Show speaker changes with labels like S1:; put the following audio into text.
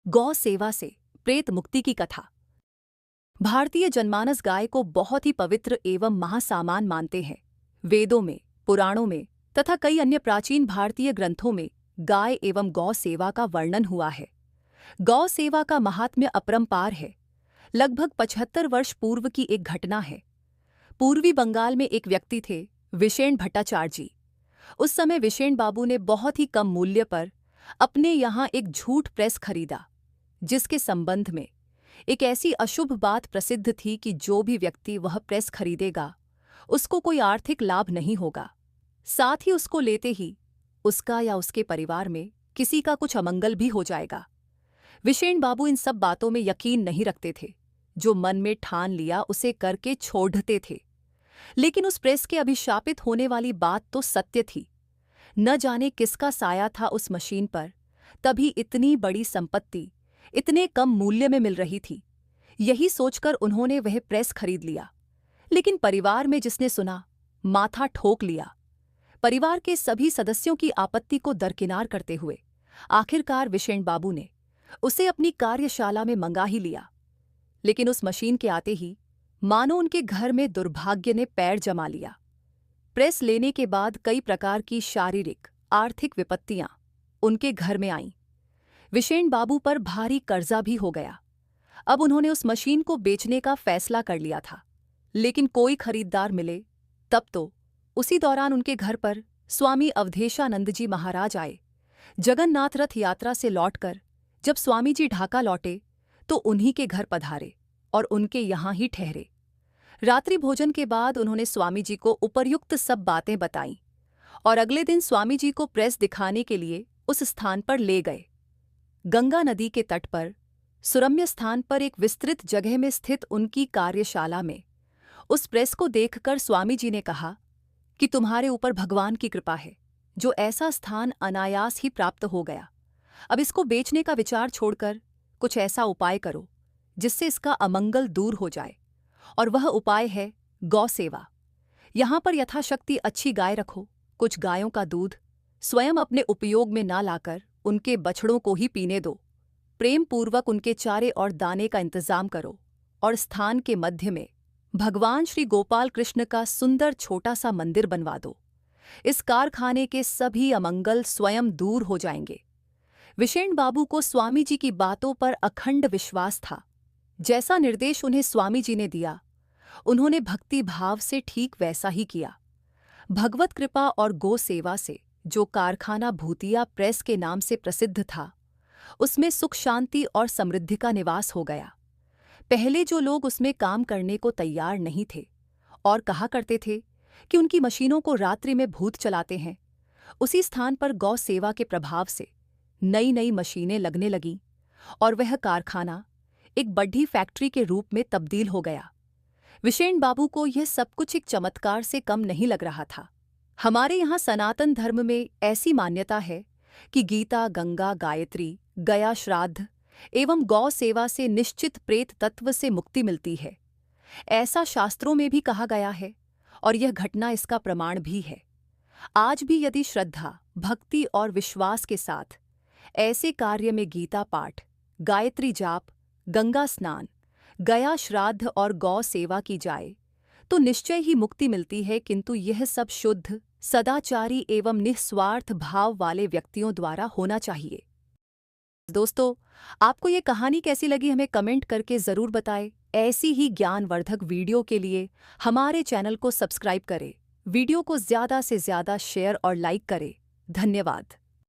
S1: गौ सेवा से प्रेत मुक्ति की कथा। भारतीय जनमानस गाय को बहुत ही पवित्र एवं महासामान मानते हैं। वेदों में, पुराणों में तथा कई अन्य प्राचीन भारतीय ग्रंथों में गाय एवं गौ सेवा का वर्णन हुआ है। गौ सेवा का महात्म्य अपरंपार है। लगभग 75 वर्ष पूर्व की एक घटना है। पूर्वी बंगाल में एक व्यक्ति थे, विशेण भट्टाचार्य जी। उस समय विशेण बाबू ने बहुत ही कम मूल्य पर अपने यहाँ एक झूठ प्रेस खरीदा, जिसके संबंध में एक ऐसी अशुभ बात प्रसिद्ध थी कि जो भी व्यक्ति वह प्रेस खरीदेगा उसको कोई आर्थिक लाभ नहीं होगा। साथ ही उसको लेते ही उसका या उसके परिवार में किसी का कुछ अमंगल भी हो जाएगा। विशेण बाबू इन सब बातों में यकीन नहीं रखते थे। जो मन में ठान लिया उसे करके छोड़ते थे। लेकिन उस प्रेस के अभिशापित होने वाली बात तो सत्य थी। न जाने किसका साया था उस मशीन पर, तभी इतनी बड़ी संपत्ति इतने कम मूल्य में मिल रही थी। यही सोचकर उन्होंने वह प्रेस खरीद लिया। लेकिन परिवार में जिसने सुना, माथा ठोक लिया। परिवार के सभी सदस्यों की आपत्ति को दरकिनार करते हुए आखिरकार विशेण बाबू ने उसे अपनी कार्यशाला में मंगा ही लिया। लेकिन उस मशीन के आते ही मानो उनके घर में दुर्भाग्य ने पैर जमा लिया। प्रेस लेने के बाद कई प्रकार की शारीरिक, आर्थिक विपत्तियां उनके घर में आईं। विशेण बाबू पर भारी कर्जा भी हो गया। अब उन्होंने उस मशीन को बेचने का फैसला कर लिया था। लेकिन कोई खरीदार मिले तब तो उसी दौरान उनके घर पर स्वामी अवधेशानंद जी महाराज आए। जगन्नाथ रथ यात्रा से लौटकर जब स्वामी जी ढाका लौटे तो उन्हीं के घर पधारे और उनके यहाँ ही ठहरे। रात्रि भोजन के बाद उन्होंने स्वामी जी को उपर्युक्त सब बातें बताईं और अगले दिन स्वामी जी को प्रेस दिखाने के लिए उस स्थान पर ले गए। गंगा नदी के तट पर सुरम्य स्थान पर एक विस्तृत जगह में स्थित उनकी कार्यशाला में उस प्रेस को देखकर स्वामी जी ने कहा कि तुम्हारे ऊपर भगवान की कृपा है, जो ऐसा स्थान अनायास ही प्राप्त हो गया। अब इसको बेचने का विचार छोड़कर कुछ ऐसा उपाय करो जिससे इसका अमंगल दूर हो जाए, और वह उपाय है गौ सेवा। यहाँ पर यथाशक्ति अच्छी गाय रखो। कुछ गायों का दूध स्वयं अपने उपयोग में ना लाकर उनके बछड़ों को ही पीने दो। प्रेम पूर्वक उनके चारे और दाने का इंतजाम करो और स्थान के मध्य में भगवान श्री गोपाल कृष्ण का सुंदर छोटा सा मंदिर बनवा दो। इस कारखाने के सभी अमंगल स्वयं दूर हो जाएंगे। विशेण बाबू को स्वामी जी की बातों पर अखंड विश्वास था। जैसा निर्देश उन्हें स्वामी जी ने दिया, उन्होंने भक्ति भाव से ठीक वैसा ही किया। भगवत कृपा और गो सेवा से जो कारखाना भूतिया प्रेस के नाम से प्रसिद्ध था, उसमें सुख शांति और समृद्धि का निवास हो गया। पहले जो लोग उसमें काम करने को तैयार नहीं थे और कहा करते थे कि उनकी मशीनों को रात्रि में भूत चलाते हैं, उसी स्थान पर गौ सेवा के प्रभाव से नई नई मशीनें लगने लगीं और वह कारखाना एक बड़ी फैक्ट्री के रूप में तब्दील हो गया। विशेण बाबू को यह सब कुछ एक चमत्कार से कम नहीं लग रहा था। हमारे यहाँ सनातन धर्म में ऐसी मान्यता है कि गीता, गंगा, गायत्री, गया श्राद्ध एवं गौ सेवा से निश्चित प्रेत तत्व से मुक्ति मिलती है। ऐसा शास्त्रों में भी कहा गया है और यह घटना इसका प्रमाण भी है। आज भी यदि श्रद्धा, भक्ति और विश्वास के साथ ऐसे कार्य में गीता पाठ, गायत्री जाप, गंगा स्नान, गया श्राद्ध और गौ सेवा की जाए तो निश्चय ही मुक्ति मिलती है। किंतु यह सब शुद्ध, सदाचारी एवं निस्वार्थ भाव वाले व्यक्तियों द्वारा होना चाहिए। दोस्तों, आपको ये कहानी कैसी लगी हमें कमेंट करके ज़रूर बताएं। ऐसी ही ज्ञानवर्धक वीडियो के लिए हमारे चैनल को सब्सक्राइब करें। वीडियो को ज़्यादा से ज़्यादा शेयर और लाइक करें। धन्यवाद।